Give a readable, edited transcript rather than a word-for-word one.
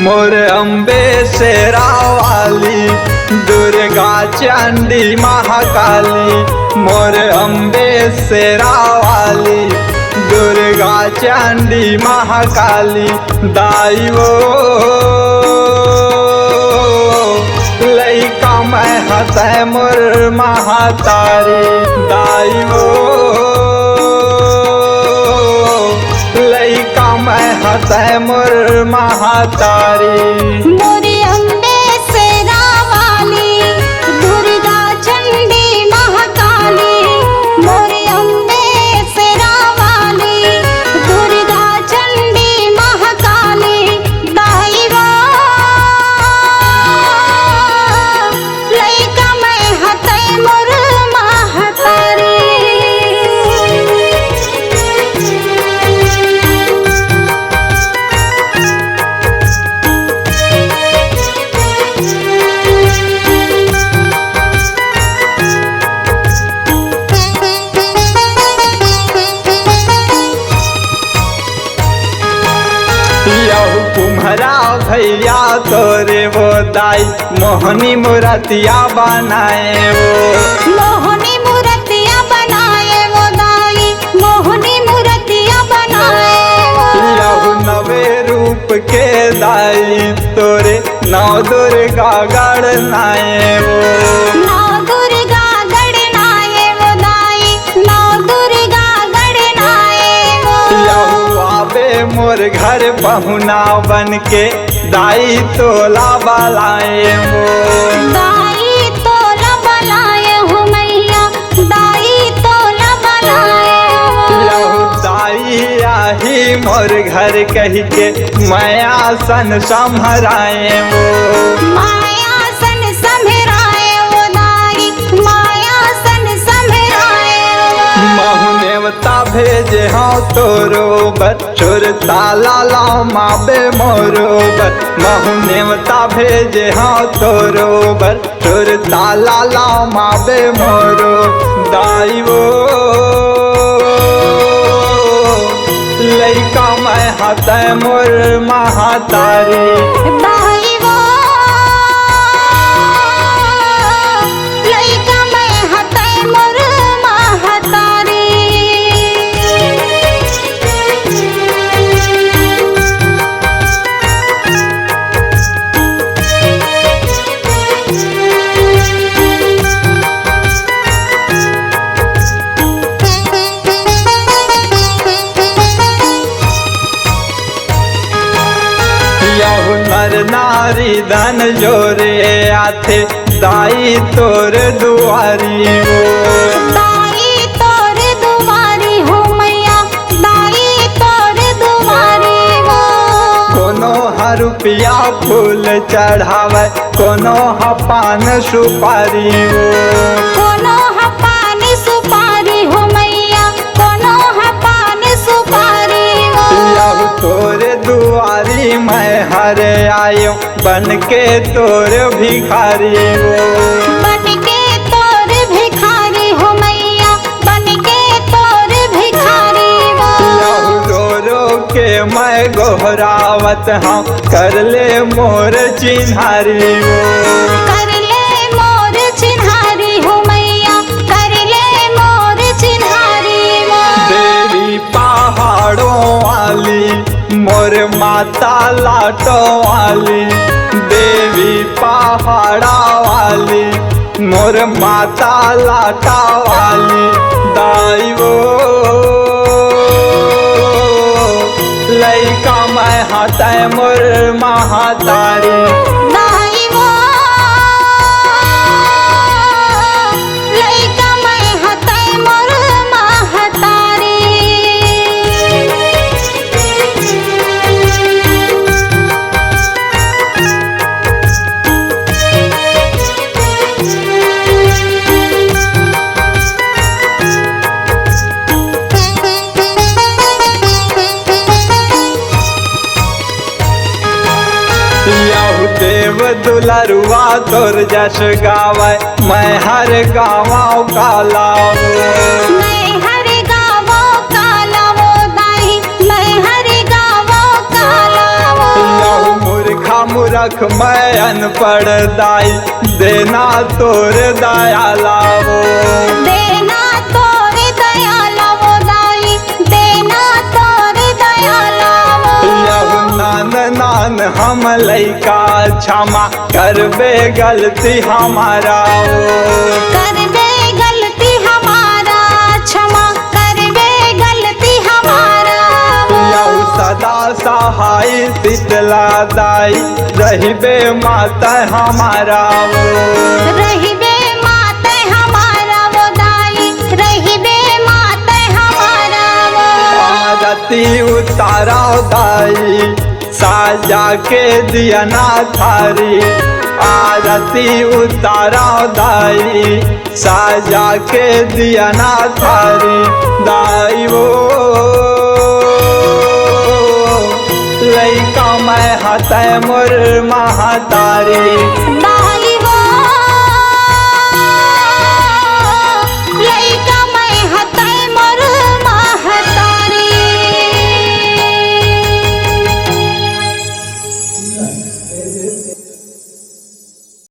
मोर अम्बे शेरा वाली, दुर्गा चंडी महाकाली। मोर अम्बे शेरा वाली, दुर्गा चंडी महाकाली। दाई वो लइका मैं हतै मोर महातारी। दाई वो लइका मैं हतै मोर महातारी। मोरे अम्बे शेरा वाली, दुर्गा चंडी महाकाली। मोरे अम्बे शेरा वाली, दुर्गा चंडी महाकाली। दाई वो लइका मैं हतै मोर महातारी। यहू कुम्हरा भैया तोरे वो दाई, मोहनी मूर्तिया बनाए वो। मोहनी मूर्तिया बनाए वो दाई, मोहनी मूर्तिया बनाए वो। यहू नवे रूप के दाई, तोरे नौ दुर्गा गणनाए वो। नौ दुर्गा गणनाए वो दाई, नौ दुर्गा गणनाए वो। यहू आबे मोर घर पहुना बन के, दाई तोला बलाए वो। दाई तोला बलाए हो मैया, दाई तोला बलाए हो। यहू दाई आही मोर घर कह के, माया सन संभराए वो। माया सन संभराए वो दाई, माया सन संभराए वो। महु नेवता भेजे हाँ तोरो बच्चोर, ताला लाओ माबे मोरो बर। महु नेवता भेजे हाँ तोरो बच्चोर, ताला लाओ माबे मोरो। दाई वो लइका मैं हतै मोर महातारी। दाई वो लइका मैं हतै मोर महातारी। यहू नर नारी धन जोरे आथे, दाई तोर दुआरी वो। दाई तोर दुआरी हो मैया, दाई तोर दुआरी वो। कोनो रुपया फूल चढ़ावे, कोनो पान सुपारी वो। कोनो पान सुपारी हो मैया, कोनो पान सुपारी वो। यहू तोरे दुआरी मैं हर आयो, बन के तोर भिखारी वो। बन के तोर भिखारी हो मैया, बन के तोर भिखारी वो। यहू रो रो के मैं गोहरावत हूँ, कर ले मोर चिन्हारी वो। कर ले मोर चिन्हारी हो मैया, कर ले मोर चिन्हारी वो। देवी पहाड़ों वाली, मोर माता लाटो वाली। देवी पहाड़ा वाली, मोर माता लाटा वाली। दाई वो लइका मैं हतै मोर महातारी। दाई वो लइका मैं हतै मोर महातारी। यहू देव दुलरुआ तोर जस गावे, मैं हर गाँव काला वो। मैं हर गावो काला वो दाई, मैं हर गावो काला वो। यहू मूर्खा मूरख मैं अनपढ़ दाई देना तोर दया लावो देना तोर दया लावो दाई देना तोर दया लावो यहु नान नान हम लइका क्षमा करबे गलती हमारा कर दे गलती हमारा क्षमा कर दे गलती हमारा यहु सदा सहाय शीतला दाई रहिबे माता हमारा रहिबे माते हमारा वो दाई रहिबे माते हमारा वो आरती उतारा दाई साजा के दिया ना थारी आरती उतारा दाई साजा के दिया ना थारी दाई वो लइका मैं हतै मोर महातारी दाई